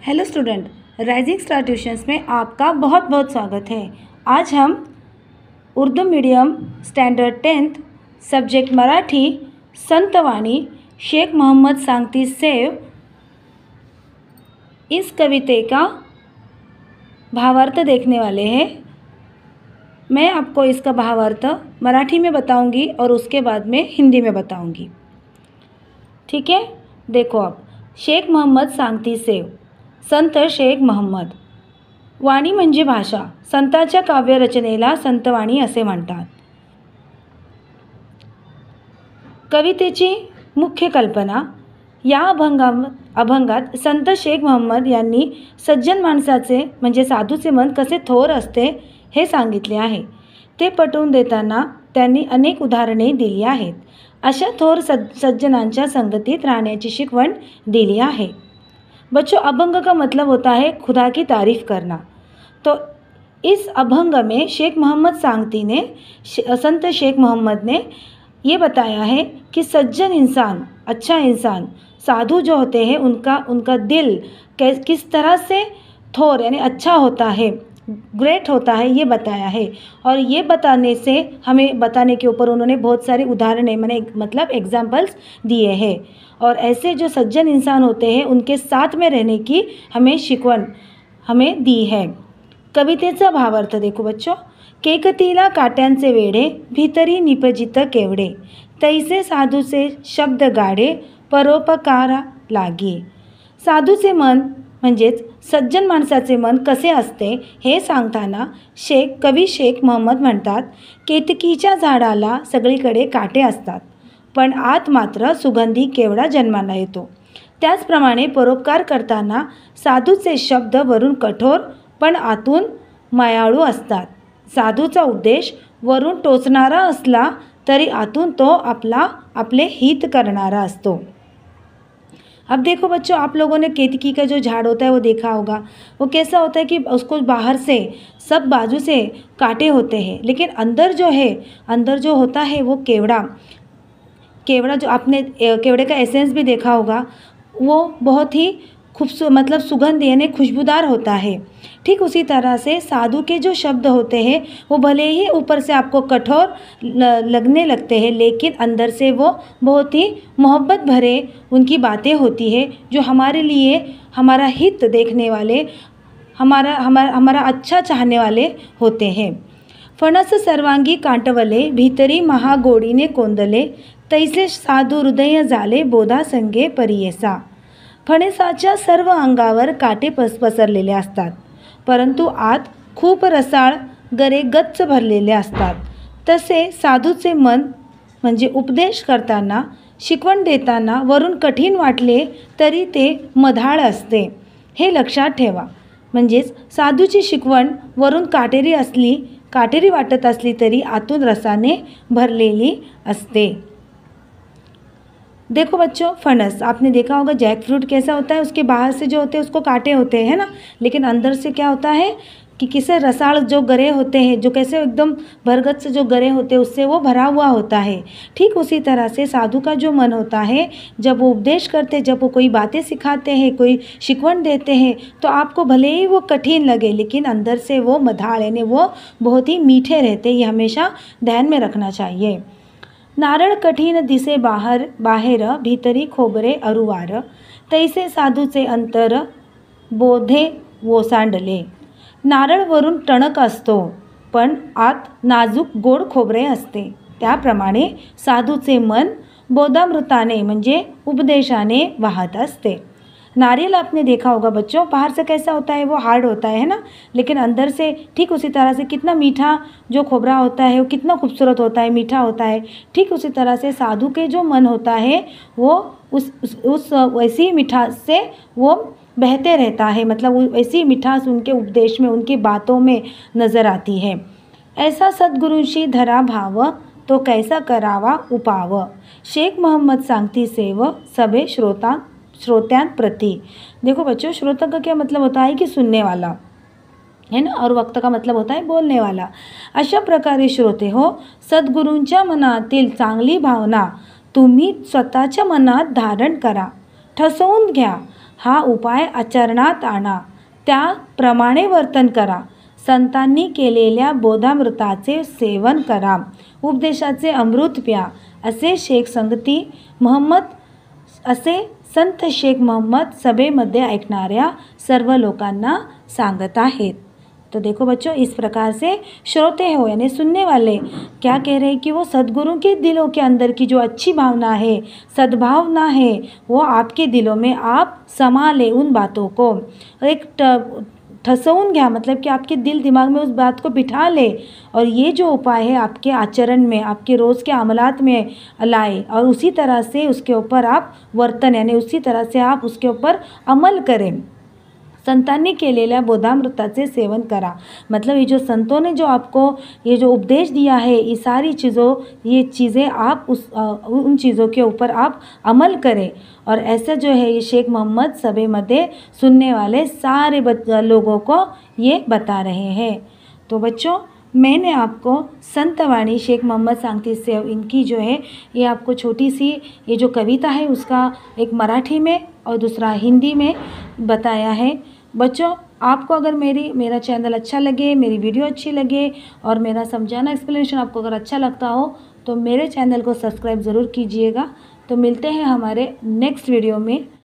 Hello student, rising star tuitions में आपका बहुत बहुत स्वागत है। आज हम Urdu medium standard 10th subject Marathi संतवाणी शेख मोहम्मद सांगती सेव इस कविते का भावार्थ देखने वाले हैं। मैं आपको इसका भावार्थ मराठी में बताऊंगी और उसके बाद में हिंदी में बताऊंगी। ठीक है, देखो आप। शेख मोहम्मद सांगती सेव, संत शेख मोहम्मद। वाणी म्हणजे भाषा। संताच्या काव्यरचनेला संतवाणी असे म्हणतात। कवितेची मुख्य कल्पना। या अभंगात संत शेख मोहम्मद यांनी सज्जन माणसाचे म्हणजे साधूचे मन कसे थोर असते हे सांगितले आहे। ते पटवून देताना त्यांनी अनेक उदाहरणे दिली आहेत। अशा थोर सज्जनांच्या संगतीत राहण्याची शिकवण दिली आहे। बच्चों, अभंग का मतलब होता है खुदा की तारीफ़ करना। तो इस अभंग में शेख मोहम्मद सांगती ने, संत शेख मोहम्मद ने ये बताया है कि सज्जन इंसान, अच्छा इंसान, साधु जो होते हैं उनका दिल किस तरह से थोर यानी अच्छा होता है, ग्रेट होता है, ये बताया है। और ये बताने से हमें बताने के ऊपर उन्होंने बहुत सारी उदाहरणें मतलब एग्जाम्पल्स दिए हैं। और ऐसे जो सज्जन इंसान होते हैं उनके साथ में रहने की हमें शिकवण हमें दी है। कवितेचा भावार्थ देखो बच्चों। केकतीला काट्यांचे वेढे, भीतरी निपजित केवढे, तैसे साधूचे शब्द गाडे, परोपकारा लागे। साधूचे मन म्हणजेच सज्जन माणसाचे मन कसे असते हे सांगताना कवी शेख मोहम्मद म्हणतात, केतकीच्या झाडाला सगळीकडे काटे असतात, पण आत मात्र सुगंधी केवडा जन्माला येतो। त्याचप्रमाणे परोपकार करताना साधूचे शब्द वरून कठोर पण आतून मायाळू असतात। साधूचा उपदेश वरून टोचणारा असला तरी आतून तो आपले हित करणारा असतो। अब देखो बच्चों, आप लोगों ने केतकी का जो झाड़ होता है वो देखा होगा। वो कैसा होता है कि उसको बाहर से सब बाजू से कांटे होते हैं, लेकिन अंदर जो होता है वो केवड़ा जो आपने केवड़े का एसेंस भी देखा होगा, वो बहुत ही मतलब सुगंध यानी खुशबूदार होता है। ठीक उसी तरह से साधु के जो शब्द होते हैं वो भले ही ऊपर से आपको कठोर लगने लगते हैं, लेकिन अंदर से वो बहुत ही मोहब्बत भरे उनकी बातें होती है, जो हमारे लिए हमारा हित देखने वाले, हमारा अच्छा चाहने वाले होते हैं। फणस सर्वांगी कांटवले, भीतरी महागोडीने कोंदले, तैसे साधू हृदय झाले, बोधा संगे परियेसा। फणसाच्या सर्व अंगावर काटे पसरलेले असतात, परंतु आत खूप रसाळ गरे गच्च भरलेले असतात। तसे साधूचे मन म्हणजे उपदेश करताना, शिकवण देताना वरून कठीण वाटले तरी ते मधाळ असते, हे लक्षात ठेवा। म्हणजेच साधूची शिकवण वरून काटेरी वाटत असली तरी आतून रसाने भरलेली असते। देखो बच्चों, फणस आपने देखा होगा, जैक फ्रूट कैसा होता है, उसके बाहर से जो होते हैं उसको काटे होते हैं ना, लेकिन अंदर से क्या होता है कि किसे रसाल जो गरे होते हैं, जो कैसे एकदम भरगच्च जो गरे होते हैं उससे वो भरा हुआ होता है। ठीक उसी तरह से साधु का जो मन होता है, जब वो उपदेश करते, जब वो कोई बातें सिखाते हैं, कोई शिकवण देते हैं, तो आपको भले ही वो कठिन लगे, लेकिन अंदर से वो मधाळ यानी वो बहुत ही मीठे रहते। ये हमेशा ध्यान में रखना चाहिए। नारळ कठीण दिसे बाहेर, भीतरी खोबरे अरुवार, तैसे साधूचे अंतर बोधे ओसांडले। नारळ वरून टणक असतो, पण आत नाजूक गोड खोबरे असते, त्याप्रमाणे साधूचे मन बोधामृताने म्हणजे उपदेशाने वाहत असते। नारियल आपने देखा होगा बच्चों, बाहर से कैसा होता है वो हार्ड होता है ना, लेकिन अंदर से ठीक उसी तरह से कितना मीठा जो खोबरा होता है वो कितना खूबसूरत होता है, मीठा होता है। ठीक उसी तरह से साधु के जो मन होता है वो उस वैसी मिठास से वो बहते रहता है, मतलब वैसी मिठास उनके उपदेश में, उनकी बातों में नज़र आती है। ऐसा सद्गुरूंशी धरा भाव, तो कैसा करावा उपाव। शेख मोहम्मद सांगती सेव, सबे श्रोत्यां प्रति। देखो बच्चों, श्रोता का क्या मतलब होता है कि सुनने वाला है ना, और वक्त का मतलब होता है बोलने वाला। अशा प्रकारे श्रोते हो, सद्गुरूंच्या मनातील चांगली भावना तुम्ही स्वतःच्या मनात धारण करा, ठसवून घ्या, हा उपाय आचरणात आणा, त्याप्रमाणे वर्तन करा, संतांनी केलेल्या बोधामृताचे सेवन करा, उपदेशाचे अमृत प्या, असे संत शेख मोहम्मद सभेमध्ये ऐकणाऱ्या सर्व लोकांना सांगत आहेत। तो देखो बच्चों, इस प्रकार से श्रोते हो यानी सुनने वाले क्या कह रहे हैं कि वो सद्गुरु के दिलों के अंदर की जो अच्छी भावना है, सद्भावना है, वो आपके दिलों में आप समा ले उन बातों को, एक ठसवून घ्या, मतलब कि आपके दिल दिमाग में उस बात को बिठा ले और ये जो उपाय है आपके आचरण में, आपके रोज़ के अमलात में लाए और उसी तरह से उसके ऊपर आप वर्तन यानी उसी तरह से आप उसके ऊपर अमल करें। संतांनी केलेल्या बोधामृताचे सेवन करा, मतलब ये जो संतों ने जो आपको ये जो उपदेश दिया है, ये सारी ये चीज़ें आप उन चीज़ों के ऊपर आप अमल करें। और ऐसा जो है ये शेख मोहम्मद सभेमध्ये सुनने वाले सारे लोगों को ये बता रहे हैं। तो बच्चों, मैंने आपको संतवाणी शेख मोहम्मद सांगती से इनकी जो है ये आपको छोटी सी ये जो कविता है उसका एक मराठी में और दूसरा हिंदी में बताया है। बच्चों, आपको अगर मेरा चैनल अच्छा लगे, मेरी वीडियो अच्छी लगे और मेरा समझाना एक्सप्लेनेशन आपको अगर अच्छा लगता हो तो मेरे चैनल को सब्सक्राइब ज़रूर कीजिएगा। तो मिलते हैं हमारे नेक्स्ट वीडियो में।